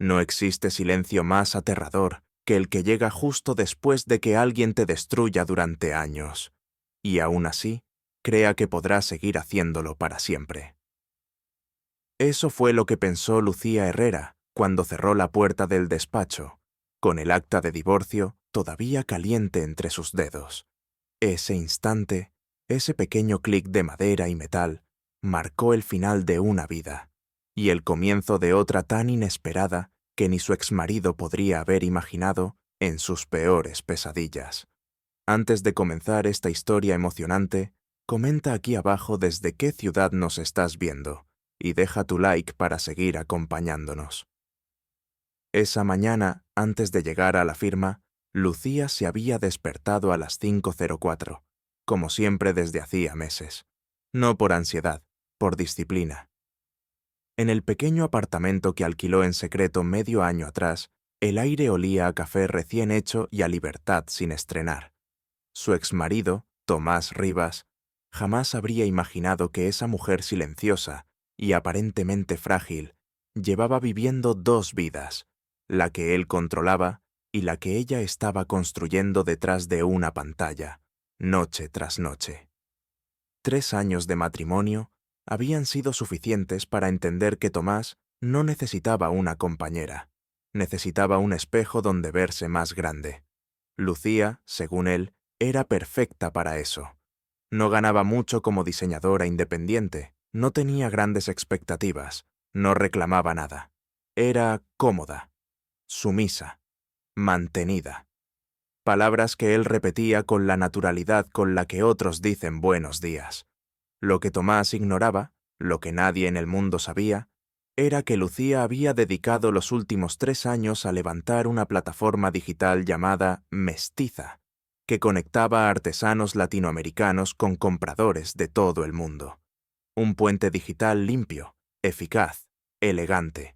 No existe silencio más aterrador que el que llega justo después de que alguien te destruya durante años, y aún así, crea que podrá seguir haciéndolo para siempre. Eso fue lo que pensó Lucía Herrera cuando cerró la puerta del despacho, con el acta de divorcio todavía caliente entre sus dedos. Ese instante, ese pequeño clic de madera y metal, marcó el final de una vida, y el comienzo de otra tan inesperada que ni su exmarido podría haber imaginado en sus peores pesadillas. Antes de comenzar esta historia emocionante, comenta aquí abajo desde qué ciudad nos estás viendo y deja tu like para seguir acompañándonos. Esa mañana, antes de llegar a la firma, Lucía se había despertado a las 5:04, como siempre desde hacía meses. No por ansiedad, por disciplina. En el pequeño apartamento que alquiló en secreto medio año atrás, el aire olía a café recién hecho y a libertad sin estrenar. Su exmarido, Tomás Rivas, jamás habría imaginado que esa mujer silenciosa y aparentemente frágil llevaba viviendo dos vidas, la que él controlaba y la que ella estaba construyendo detrás de una pantalla, noche tras noche. 3 años de matrimonio habían sido suficientes para entender que Tomás no necesitaba una compañera, necesitaba un espejo donde verse más grande. Lucía, según él, era perfecta para eso. No ganaba mucho como diseñadora independiente, no tenía grandes expectativas, no reclamaba nada. Era cómoda, sumisa, mantenida. Palabras que él repetía con la naturalidad con la que otros dicen buenos días. Lo que Tomás ignoraba, lo que nadie en el mundo sabía, era que Lucía había dedicado los últimos 3 años a levantar una plataforma digital llamada Mestiza, que conectaba a artesanos latinoamericanos con compradores de todo el mundo. Un puente digital limpio, eficaz, elegante.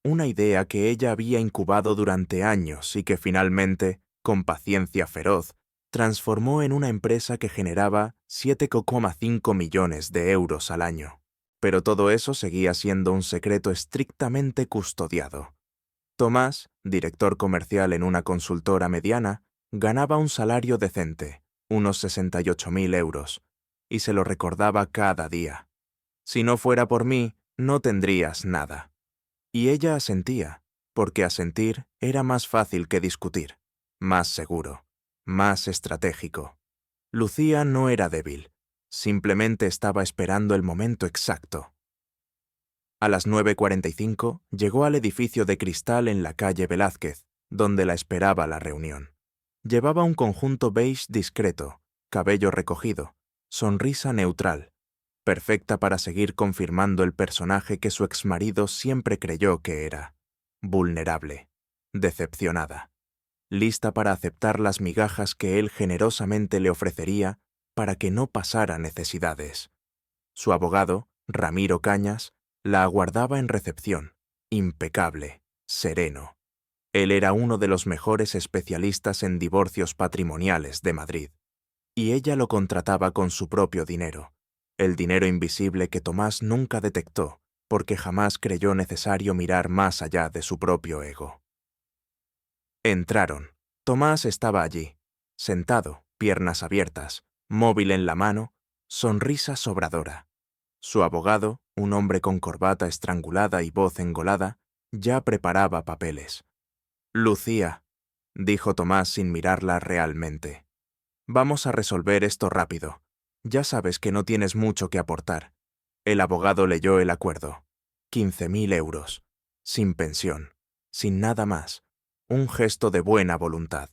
Una idea que ella había incubado durante años y que finalmente, con paciencia feroz, transformó en una empresa que generaba 7,5 millones de euros al año. Pero todo eso seguía siendo un secreto estrictamente custodiado. Tomás, director comercial en una consultora mediana, ganaba un salario decente, unos 68.000 euros, y se lo recordaba cada día. Si no fuera por mí, no tendrías nada. Y ella asentía, porque asentir era más fácil que discutir, más seguro, más estratégico. Lucía no era débil, simplemente estaba esperando el momento exacto. A las 9:45 llegó al edificio de cristal en la calle Velázquez, donde la esperaba la reunión. Llevaba un conjunto beige discreto, cabello recogido, sonrisa neutral, perfecta para seguir confirmando el personaje que su exmarido siempre creyó que era: vulnerable, decepcionada, lista para aceptar las migajas que él generosamente le ofrecería para que no pasara necesidades. Su abogado, Ramiro Cañas, la aguardaba en recepción, impecable, sereno. Él era uno de los mejores especialistas en divorcios patrimoniales de Madrid, y ella lo contrataba con su propio dinero, el dinero invisible que Tomás nunca detectó porque jamás creyó necesario mirar más allá de su propio ego. Entraron. Tomás estaba allí, sentado, piernas abiertas, móvil en la mano, sonrisa sobradora. Su abogado, un hombre con corbata estrangulada y voz engolada, ya preparaba papeles. «Lucía», dijo Tomás sin mirarla realmente, «vamos a resolver esto rápido. Ya sabes que no tienes mucho que aportar». El abogado leyó el acuerdo. 15.000 euros. Sin pensión. Sin nada más. Un gesto de buena voluntad.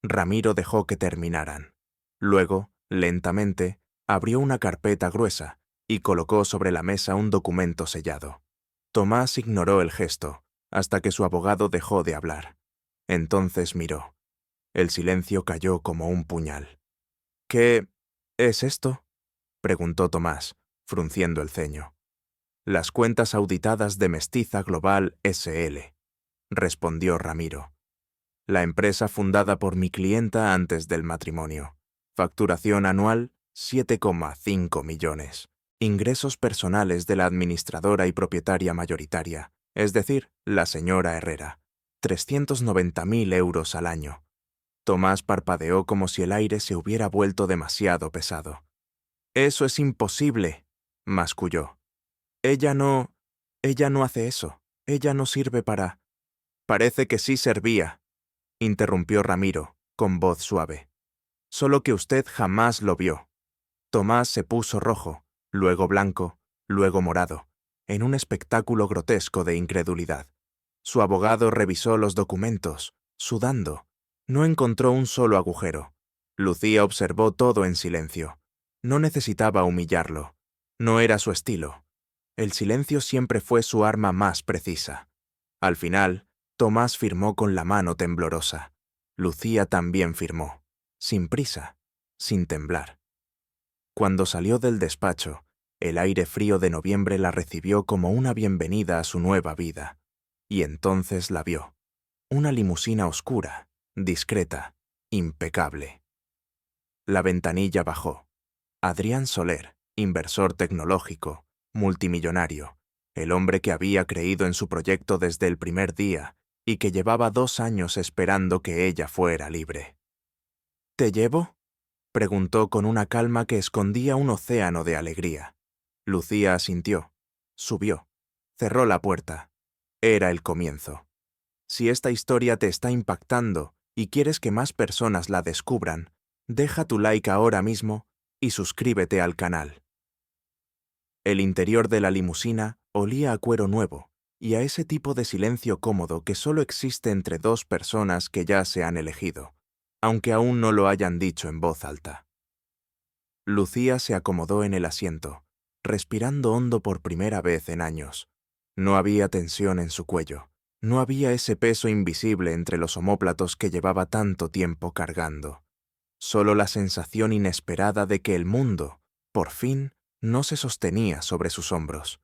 Ramiro dejó que terminaran. Luego, lentamente, abrió una carpeta gruesa y colocó sobre la mesa un documento sellado. Tomás ignoró el gesto, hasta que su abogado dejó de hablar. Entonces miró. El silencio cayó como un puñal. «¿Qué es esto?», preguntó Tomás, frunciendo el ceño. «Las cuentas auditadas de Mestiza Global S.L», respondió Ramiro. «La empresa fundada por mi clienta antes del matrimonio. Facturación anual, 7,5 millones. Ingresos personales de la administradora y propietaria mayoritaria, es decir, la señora Herrera. 390.000 euros al año. Tomás parpadeó como si el aire se hubiera vuelto demasiado pesado. «Eso es imposible», masculló. Ella no hace eso. Ella no sirve para... Parece que sí servía», interrumpió Ramiro, con voz suave. «Solo que usted jamás lo vio». Tomás se puso rojo, luego blanco, luego morado, en un espectáculo grotesco de incredulidad. Su abogado revisó los documentos, sudando. No encontró un solo agujero. Lucía observó todo en silencio. No necesitaba humillarlo. No era su estilo. El silencio siempre fue su arma más precisa. Al final, Tomás firmó con la mano temblorosa. Lucía también firmó, sin prisa, sin temblar. Cuando salió del despacho, el aire frío de noviembre la recibió como una bienvenida a su nueva vida. Y entonces la vio. Una limusina oscura, discreta, impecable. La ventanilla bajó. Adrián Soler, inversor tecnológico, multimillonario, el hombre que había creído en su proyecto desde el primer día y que llevaba 2 años esperando que ella fuera libre. «¿Te llevo?», preguntó con una calma que escondía un océano de alegría. Lucía asintió, subió, cerró la puerta. Era el comienzo. Si esta historia te está impactando y quieres que más personas la descubran, deja tu like ahora mismo y suscríbete al canal. El interior de la limusina olía a cuero nuevo y a ese tipo de silencio cómodo que solo existe entre 2 personas que ya se han elegido, aunque aún no lo hayan dicho en voz alta. Lucía se acomodó en el asiento, respirando hondo por primera vez en años. No había tensión en su cuello. No había ese peso invisible entre los omóplatos que llevaba tanto tiempo cargando. Solo la sensación inesperada de que el mundo, por fin, no se sostenía sobre sus hombros.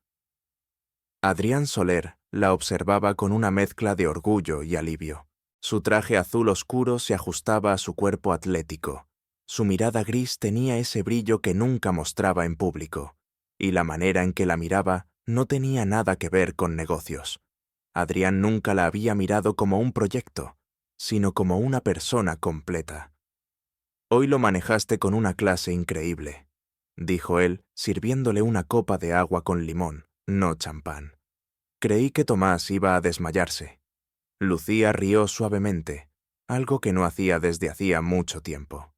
Adrián Soler la observaba con una mezcla de orgullo y alivio. Su traje azul oscuro se ajustaba a su cuerpo atlético. Su mirada gris tenía ese brillo que nunca mostraba en público, y la manera en que la miraba no tenía nada que ver con negocios. Adrián nunca la había mirado como un proyecto, sino como una persona completa. «Hoy lo manejaste con una clase increíble», dijo él, sirviéndole una copa de agua con limón, no champán. «Creí que Tomás iba a desmayarse». Lucía rió suavemente, algo que no hacía desde hacía mucho tiempo.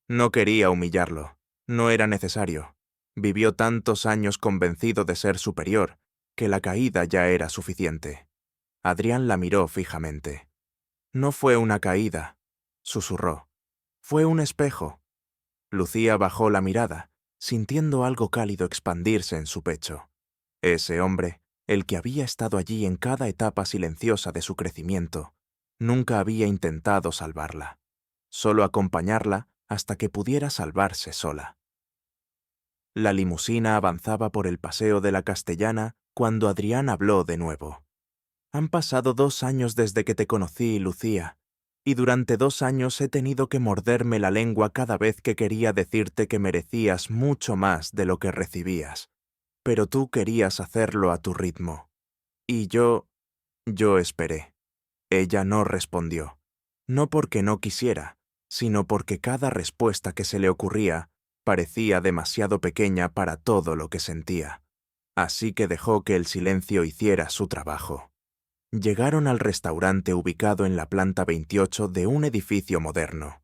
No quería humillarlo, no era necesario. Vivió tantos años convencido de ser superior, que la caída ya era suficiente. Adrián la miró fijamente. «No fue una caída», susurró. «Fue un espejo». Lucía bajó la mirada, sintiendo algo cálido expandirse en su pecho. Ese hombre, el que había estado allí en cada etapa silenciosa de su crecimiento, nunca había intentado salvarla, solo acompañarla hasta que pudiera salvarse sola. La limusina avanzaba por el paseo de la Castellana cuando Adrián habló de nuevo. «Han pasado 2 años desde que te conocí, Lucía, y durante 2 años he tenido que morderme la lengua cada vez que quería decirte que merecías mucho más de lo que recibías. Pero tú querías hacerlo a tu ritmo. Y yo esperé». Ella no respondió, no porque no quisiera, sino porque cada respuesta que se le ocurría parecía demasiado pequeña para todo lo que sentía. Así que dejó que el silencio hiciera su trabajo. Llegaron al restaurante ubicado en la planta 28 de un edificio moderno.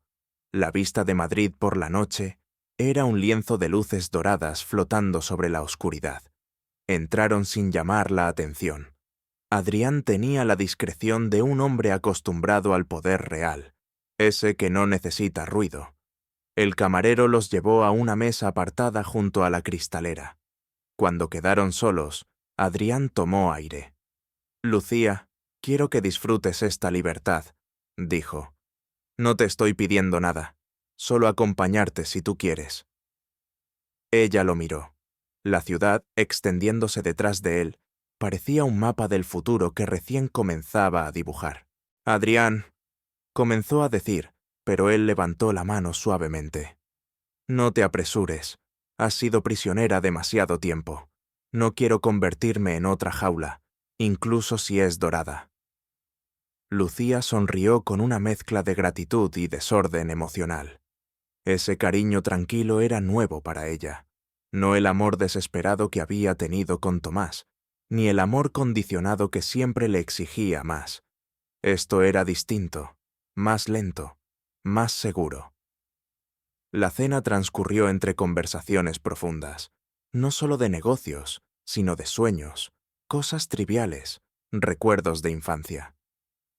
La vista de Madrid por la noche era un lienzo de luces doradas flotando sobre la oscuridad. Entraron sin llamar la atención. Adrián tenía la discreción de un hombre acostumbrado al poder real, ese que no necesita ruido. El camarero los llevó a una mesa apartada junto a la cristalera. Cuando quedaron solos, Adrián tomó aire. «Lucía, quiero que disfrutes esta libertad», dijo. «No te estoy pidiendo nada, solo acompañarte si tú quieres». Ella lo miró. La ciudad, extendiéndose detrás de él, parecía un mapa del futuro que recién comenzaba a dibujar. «Adrián», comenzó a decir, pero él levantó la mano suavemente. «No te apresures. Has sido prisionera demasiado tiempo. No quiero convertirme en otra jaula. incluso si es dorada. Lucía sonrió con una mezcla de gratitud y desorden emocional. Ese cariño tranquilo era nuevo para ella, no el amor desesperado que había tenido con Tomás, ni el amor condicionado que siempre le exigía más. Esto era distinto, más lento, más seguro. La cena transcurrió entre conversaciones profundas, no solo de negocios, sino de sueños, cosas triviales, recuerdos de infancia.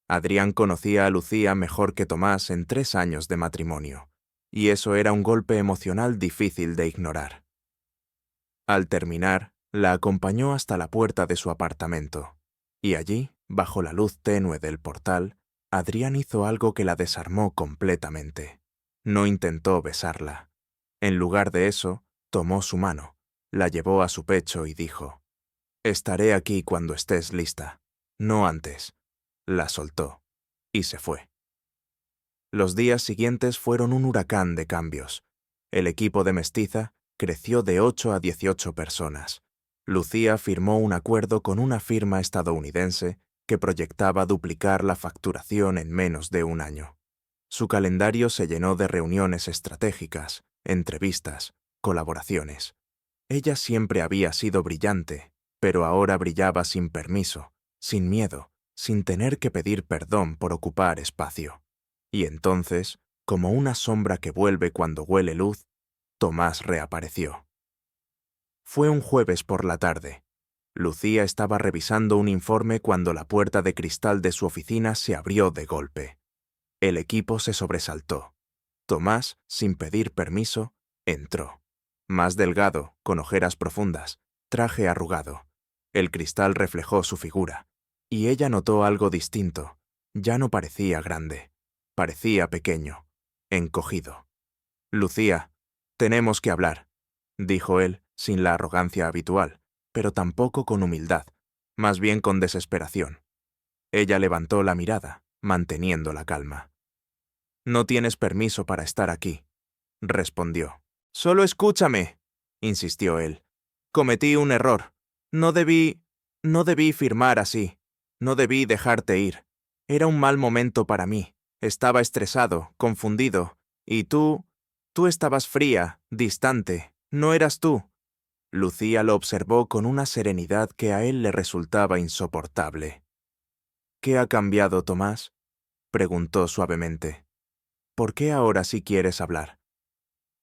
Adrián conocía a Lucía mejor que Tomás en 3 años de matrimonio, y eso era un golpe emocional difícil de ignorar. Al terminar, la acompañó hasta la puerta de su apartamento, y allí, bajo la luz tenue del portal, Adrián hizo algo que la desarmó completamente. No intentó besarla. En lugar de eso, tomó su mano, la llevó a su pecho y dijo: «Estaré aquí cuando estés lista, no antes». La soltó, y se fue. Los días siguientes fueron un huracán de cambios. El equipo de Mestiza creció de 8 a 18 personas. Lucía firmó un acuerdo con una firma estadounidense que proyectaba duplicar la facturación en menos de un año. Su calendario se llenó de reuniones estratégicas, entrevistas, colaboraciones. Ella siempre había sido brillante, pero ahora brillaba sin permiso, sin miedo, sin tener que pedir perdón por ocupar espacio. Y entonces, como una sombra que vuelve cuando huele luz, Tomás reapareció. Fue un jueves por la tarde. Lucía estaba revisando un informe cuando la puerta de cristal de su oficina se abrió de golpe. El equipo se sobresaltó. Tomás, sin pedir permiso, entró. Más delgado, con ojeras profundas, traje arrugado. El cristal reflejó su figura, y ella notó algo distinto. Ya no parecía grande, parecía pequeño, encogido. «Lucía, tenemos que hablar», dijo él, sin la arrogancia habitual, pero tampoco con humildad, más bien con desesperación. Ella levantó la mirada, manteniendo la calma. «No tienes permiso para estar aquí», respondió. «Solo escúchame», insistió él. «Cometí un error. No debí firmar así. No debí dejarte ir. Era un mal momento para mí. Estaba estresado, confundido. Y tú estabas fría, distante. No eras tú». Lucía lo observó con una serenidad que a él le resultaba insoportable. «¿Qué ha cambiado, Tomás?», preguntó suavemente. «¿Por qué ahora sí quieres hablar?».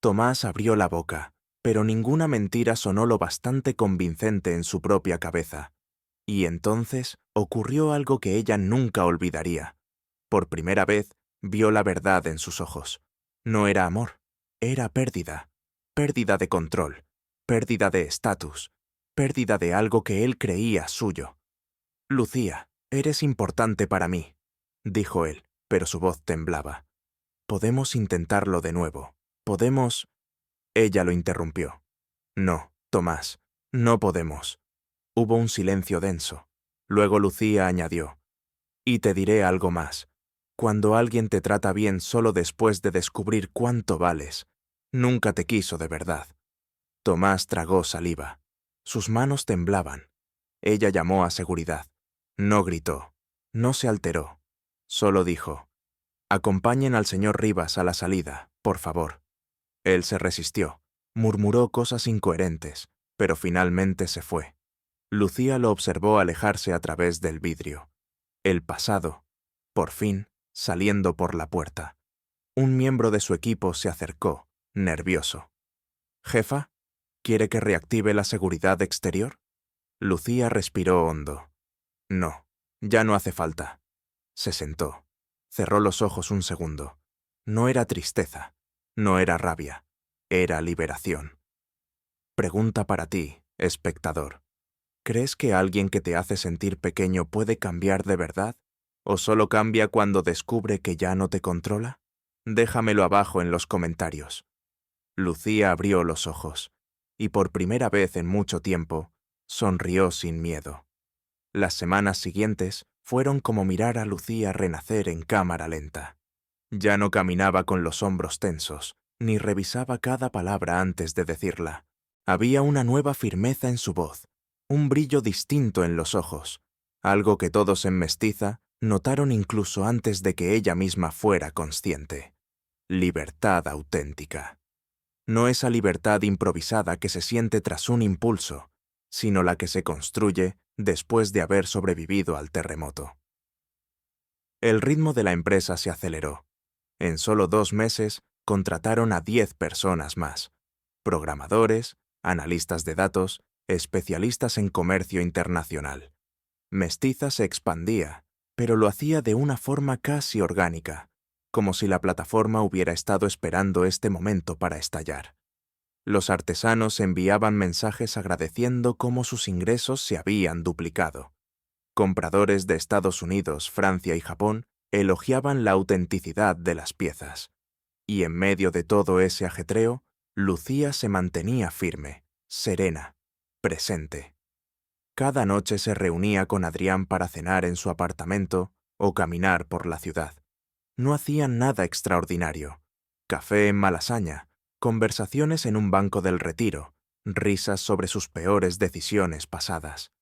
Tomás abrió la boca, pero ninguna mentira sonó lo bastante convincente en su propia cabeza. Y entonces ocurrió algo que ella nunca olvidaría. Por primera vez vio la verdad en sus ojos. No era amor, era pérdida. Pérdida de control, pérdida de estatus, pérdida de algo que él creía suyo. «Lucía, eres importante para mí», dijo él, pero su voz temblaba. «Podemos intentarlo de nuevo. Podemos...». Ella lo interrumpió. «No, Tomás, no podemos». Hubo un silencio denso. Luego Lucía añadió: «Y te diré algo más. Cuando alguien te trata bien solo después de descubrir cuánto vales, nunca te quiso de verdad». Tomás tragó saliva. Sus manos temblaban. Ella llamó a seguridad. No gritó, no se alteró. Solo dijo: «Acompañen al señor Rivas a la salida, por favor». Él se resistió, murmuró cosas incoherentes, pero finalmente se fue. Lucía lo observó alejarse a través del vidrio. El pasado, por fin, saliendo por la puerta. Un miembro de su equipo se acercó, nervioso. «¿Jefa? ¿Quiere que reactive la seguridad exterior?». Lucía respiró hondo. «No, ya no hace falta». Se sentó. Cerró los ojos un segundo. No era tristeza, no era rabia, era liberación. Pregunta para ti, espectador. ¿Crees que alguien que te hace sentir pequeño puede cambiar de verdad? ¿O solo cambia cuando descubre que ya no te controla? Déjamelo abajo en los comentarios. Lucía abrió los ojos, y por primera vez en mucho tiempo, sonrió sin miedo. Las semanas siguientes fueron como mirar a Lucía renacer en cámara lenta. Ya no caminaba con los hombros tensos, ni revisaba cada palabra antes de decirla. Había una nueva firmeza en su voz, un brillo distinto en los ojos. algo que todos en Mestiza notaron incluso antes de que ella misma fuera consciente. Libertad auténtica. No esa libertad improvisada que se siente tras un impulso, sino la que se construye después de haber sobrevivido al terremoto. El ritmo de la empresa se aceleró. En solo 2 meses contrataron a 10 personas más: programadores, analistas de datos, especialistas en comercio internacional. Mestiza se expandía, pero lo hacía de una forma casi orgánica, como si la plataforma hubiera estado esperando este momento para estallar. Los artesanos enviaban mensajes agradeciendo cómo sus ingresos se habían duplicado. Compradores de Estados Unidos, Francia y Japón elogiaban la autenticidad de las piezas. Y en medio de todo ese ajetreo, Lucía se mantenía firme, serena, presente. Cada noche se reunía con Adrián para cenar en su apartamento o caminar por la ciudad. No hacían nada extraordinario. Café en Malasaña, conversaciones en un banco del Retiro, risas sobre sus peores decisiones pasadas.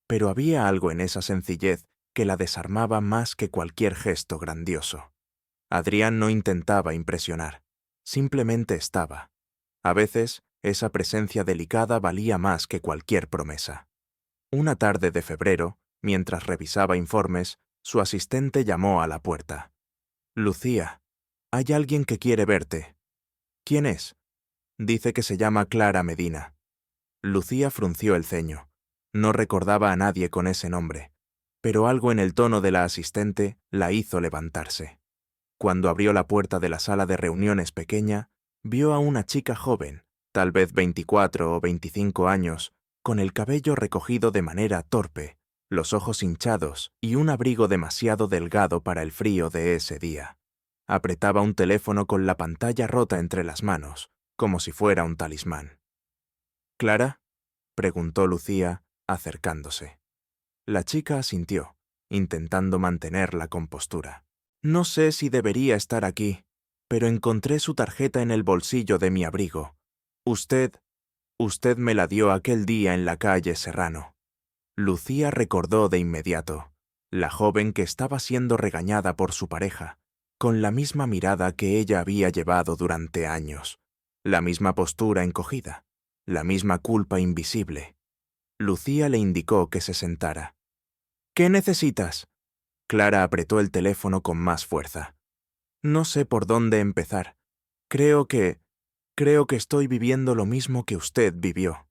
Pero había algo en esa sencillez que la desarmaba más que cualquier gesto grandioso. Adrián no intentaba impresionar, simplemente estaba. A veces, esa presencia delicada valía más que cualquier promesa. Una tarde de febrero, mientras revisaba informes, su asistente llamó a la puerta. «Lucía, hay alguien que quiere verte». «¿Quién es?» «Dice que se llama Clara Medina». Lucía frunció el ceño. No recordaba a nadie con ese nombre, pero algo en el tono de la asistente la hizo levantarse. Cuando abrió la puerta de la sala de reuniones pequeña, vio a una chica joven, tal vez 24 o 25 años, con el cabello recogido de manera torpe, los ojos hinchados y un abrigo demasiado delgado para el frío de ese día. Apretaba un teléfono con la pantalla rota entre las manos, como si fuera un talismán. «¿Clara?», preguntó Lucía, acercándose. La chica asintió, intentando mantener la compostura. «No sé si debería estar aquí, pero encontré su tarjeta en el bolsillo de mi abrigo. Usted me la dio aquel día en la calle Serrano». Lucía recordó de inmediato, la joven que estaba siendo regañada por su pareja, con la misma mirada que ella había llevado durante años, la misma postura encogida, la misma culpa invisible. Lucía le indicó que se sentara. «¿Qué necesitas?». Clara apretó el teléfono con más fuerza. «No sé por dónde empezar. Creo que estoy viviendo lo mismo que usted vivió».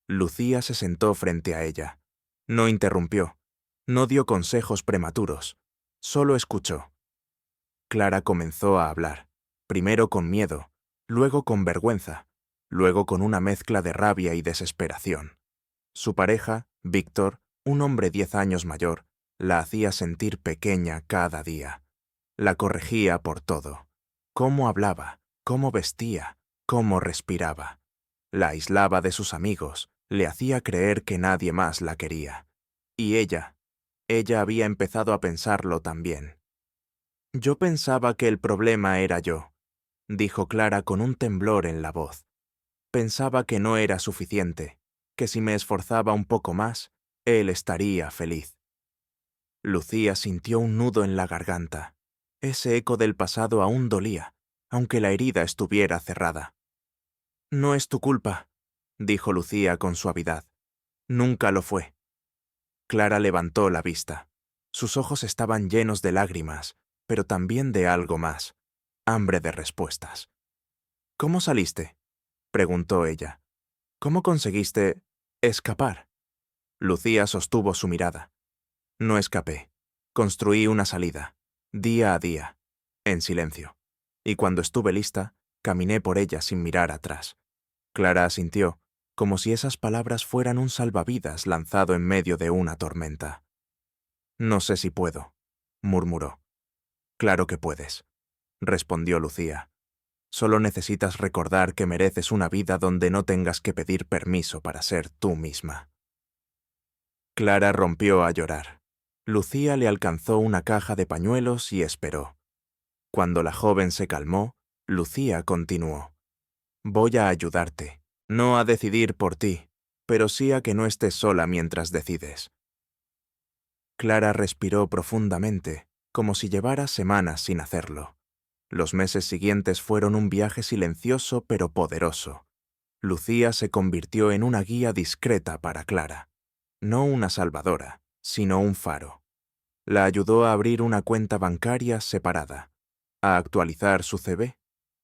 Lucía se sentó frente a ella. No interrumpió. No dio consejos prematuros. Solo escuchó. Clara comenzó a hablar, primero con miedo, luego con vergüenza, luego con una mezcla de rabia y desesperación. Su pareja, Víctor, un hombre 10 años mayor, la hacía sentir pequeña cada día. La corregía por todo. Cómo hablaba, cómo vestía, cómo respiraba. La aislaba de sus amigos, le hacía creer que nadie más la quería. Y ella había empezado a pensarlo también. «Yo pensaba que el problema era yo», dijo Clara con un temblor en la voz. «Pensaba que no era suficiente, que si me esforzaba un poco más, él estaría feliz». Lucía sintió un nudo en la garganta. Ese eco del pasado aún dolía, aunque la herida estuviera cerrada. «No es tu culpa», dijo Lucía con suavidad. «Nunca lo fue». Clara levantó la vista. Sus ojos estaban llenos de lágrimas, pero también de algo más, hambre de respuestas. «¿Cómo saliste?», preguntó ella. «¿Cómo conseguiste escapar?». Lucía sostuvo su mirada. «No escapé. Construí una salida, día a día, en silencio. Y cuando estuve lista, caminé por ella sin mirar atrás». Clara asintió, como si esas palabras fueran un salvavidas lanzado en medio de una tormenta. «No sé si puedo», murmuró. «Claro que puedes», respondió Lucía. «Solo necesitas recordar que mereces una vida donde no tengas que pedir permiso para ser tú misma». Clara rompió a llorar. Lucía le alcanzó una caja de pañuelos y esperó. Cuando la joven se calmó, Lucía continuó. «Voy a ayudarte, no a decidir por ti, pero sí a que no estés sola mientras decides». Clara respiró profundamente, como si llevara semanas sin hacerlo. Los meses siguientes fueron un viaje silencioso pero poderoso. Lucía se convirtió en una guía discreta para Clara. No una salvadora, sino un faro. La ayudó a abrir una cuenta bancaria separada, a actualizar su CV,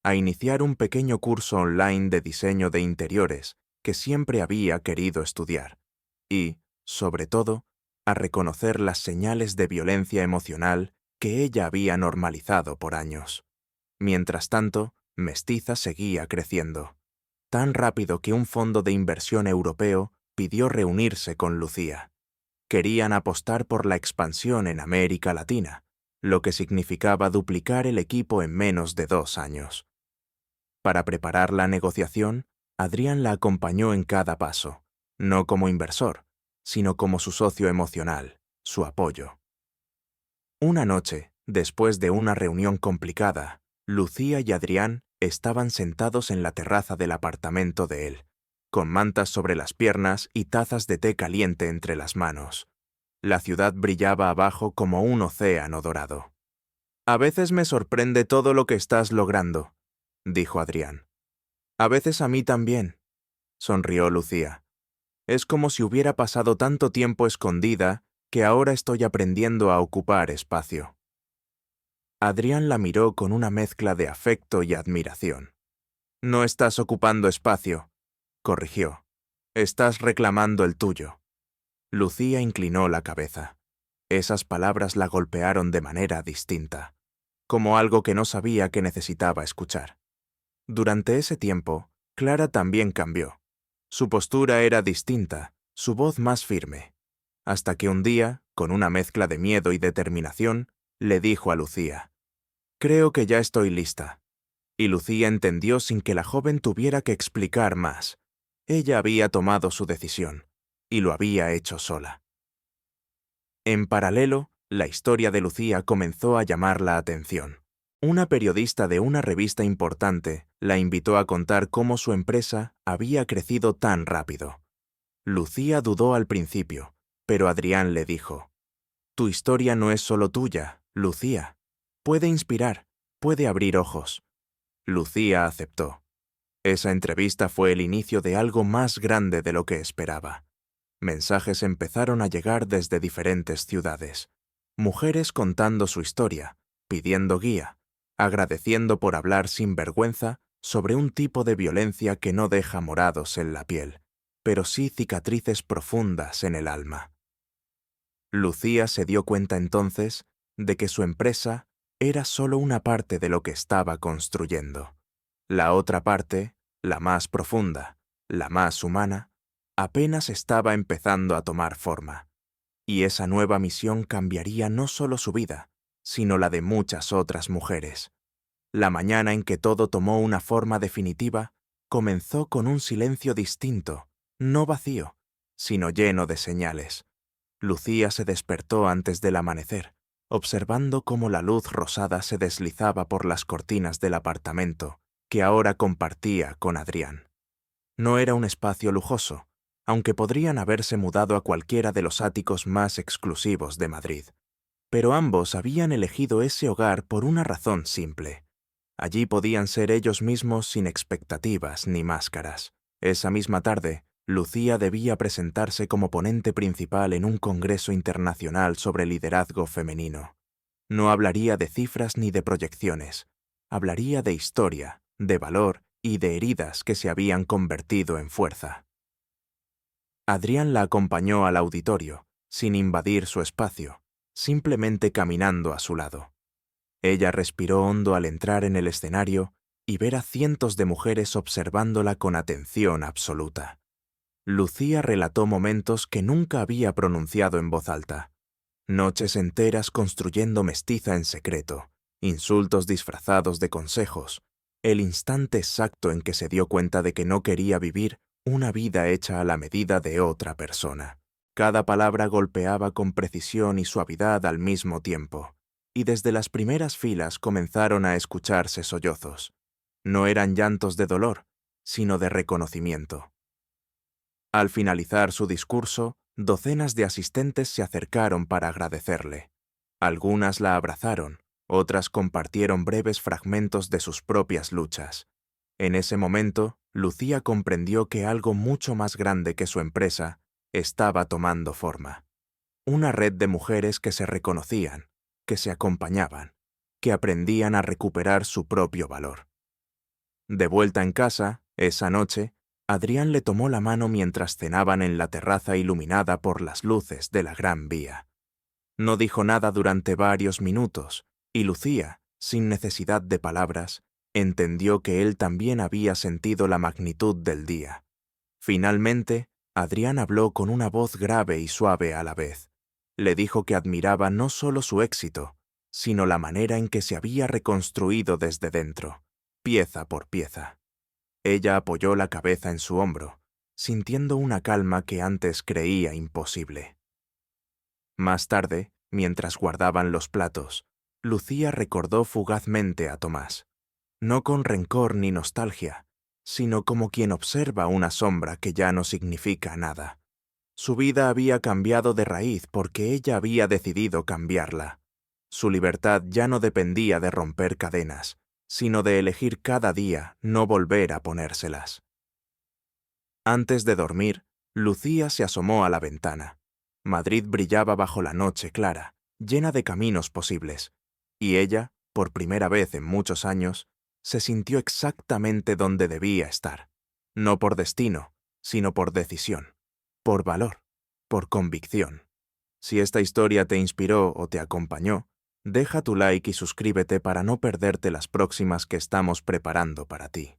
a iniciar un pequeño curso online de diseño de interiores que siempre había querido estudiar y, sobre todo, a reconocer las señales de violencia emocional que ella había normalizado por años. Mientras tanto, Mestiza seguía creciendo, tan rápido que un fondo de inversión europeo pidió reunirse con Lucía. Querían apostar por la expansión en América Latina, lo que significaba duplicar el equipo en menos de 2 años. Para preparar la negociación, Adrián la acompañó en cada paso, no como inversor, sino como su socio emocional, su apoyo. Una noche, después de una reunión complicada, Lucía y Adrián estaban sentados en la terraza del apartamento de él, con mantas sobre las piernas y tazas de té caliente entre las manos. La ciudad brillaba abajo como un océano dorado. «A veces me sorprende todo lo que estás logrando», dijo Adrián. «A veces a mí también», sonrió Lucía. «Es como si hubiera pasado tanto tiempo escondida que ahora estoy aprendiendo a ocupar espacio». Adrián la miró con una mezcla de afecto y admiración. «No estás ocupando espacio», corrigió. «Estás reclamando el tuyo». Lucía inclinó la cabeza. Esas palabras la golpearon de manera distinta, como algo que no sabía que necesitaba escuchar. Durante ese tiempo, Clara también cambió. Su postura era distinta, su voz más firme, hasta que un día, con una mezcla de miedo y determinación, le dijo a Lucía: «Creo que ya estoy lista». Y Lucía entendió sin que la joven tuviera que explicar más. Ella había tomado su decisión, y lo había hecho sola. En paralelo, la historia de Lucía comenzó a llamar la atención. Una periodista de una revista importante la invitó a contar cómo su empresa había crecido tan rápido. Lucía dudó al principio, pero Adrián le dijo: «Tu historia no es solo tuya, Lucía. Puede inspirar, puede abrir ojos». Lucía aceptó. Esa entrevista fue el inicio de algo más grande de lo que esperaba. Mensajes empezaron a llegar desde diferentes ciudades. Mujeres contando su historia, pidiendo guía, agradeciendo por hablar sin vergüenza sobre un tipo de violencia que no deja morados en la piel, pero sí cicatrices profundas en el alma. Lucía se dio cuenta entonces de que su empresa era solo una parte de lo que estaba construyendo. La otra parte, la más profunda, la más humana, apenas estaba empezando a tomar forma. Y esa nueva misión cambiaría no solo su vida, sino la de muchas otras mujeres. La mañana en que todo tomó una forma definitiva, comenzó con un silencio distinto, no vacío, sino lleno de señales. Lucía se despertó antes del amanecer, observando cómo la luz rosada se deslizaba por las cortinas del apartamento que ahora compartía con Adrián. No era un espacio lujoso, aunque podrían haberse mudado a cualquiera de los áticos más exclusivos de Madrid. Pero ambos habían elegido ese hogar por una razón simple. Allí podían ser ellos mismos sin expectativas ni máscaras. Esa misma tarde, Lucía debía presentarse como ponente principal en un congreso internacional sobre liderazgo femenino. No hablaría de cifras ni de proyecciones. Hablaría de historia, de valor y de heridas que se habían convertido en fuerza. Adrián la acompañó al auditorio, sin invadir su espacio, simplemente caminando a su lado. Ella respiró hondo al entrar en el escenario y ver a cientos de mujeres observándola con atención absoluta. Lucía relató momentos que nunca había pronunciado en voz alta. Noches enteras construyendo Mestiza en secreto, insultos disfrazados de consejos, el instante exacto en que se dio cuenta de que no quería vivir una vida hecha a la medida de otra persona. Cada palabra golpeaba con precisión y suavidad al mismo tiempo, y desde las primeras filas comenzaron a escucharse sollozos. No eran llantos de dolor, sino de reconocimiento. Al finalizar su discurso, Docenas de asistentes se acercaron para agradecerle. Algunas la abrazaron, otras compartieron breves fragmentos de sus propias luchas. En ese momento, Lucía comprendió que algo mucho más grande que su empresa estaba tomando forma. Una red de mujeres que se reconocían, que se acompañaban, que aprendían a recuperar su propio valor. De vuelta en casa, esa noche, Adrián le tomó la mano mientras cenaban en la terraza iluminada por las luces de la Gran Vía. No dijo nada durante varios minutos, y Lucía, sin necesidad de palabras, entendió que él también había sentido la magnitud del día. Finalmente, Adrián habló con una voz grave y suave a la vez. Le dijo que admiraba no solo su éxito, sino la manera en que se había reconstruido desde dentro, pieza por pieza. Ella apoyó la cabeza en su hombro, sintiendo una calma que antes creía imposible. Más tarde, mientras guardaban los platos, Lucía recordó fugazmente a Tomás, no con rencor ni nostalgia, sino como quien observa una sombra que ya no significa nada. Su vida había cambiado de raíz porque ella había decidido cambiarla. Su libertad ya no dependía de romper cadenas, sino de elegir cada día no volver a ponérselas. Antes de dormir, Lucía se asomó a la ventana. Madrid brillaba bajo la noche clara, llena de caminos posibles, y ella, por primera vez en muchos años, se sintió exactamente donde debía estar, no por destino, sino por decisión, por valor, por convicción. Si esta historia te inspiró o te acompañó, deja tu like y suscríbete para no perderte las próximas que estamos preparando para ti.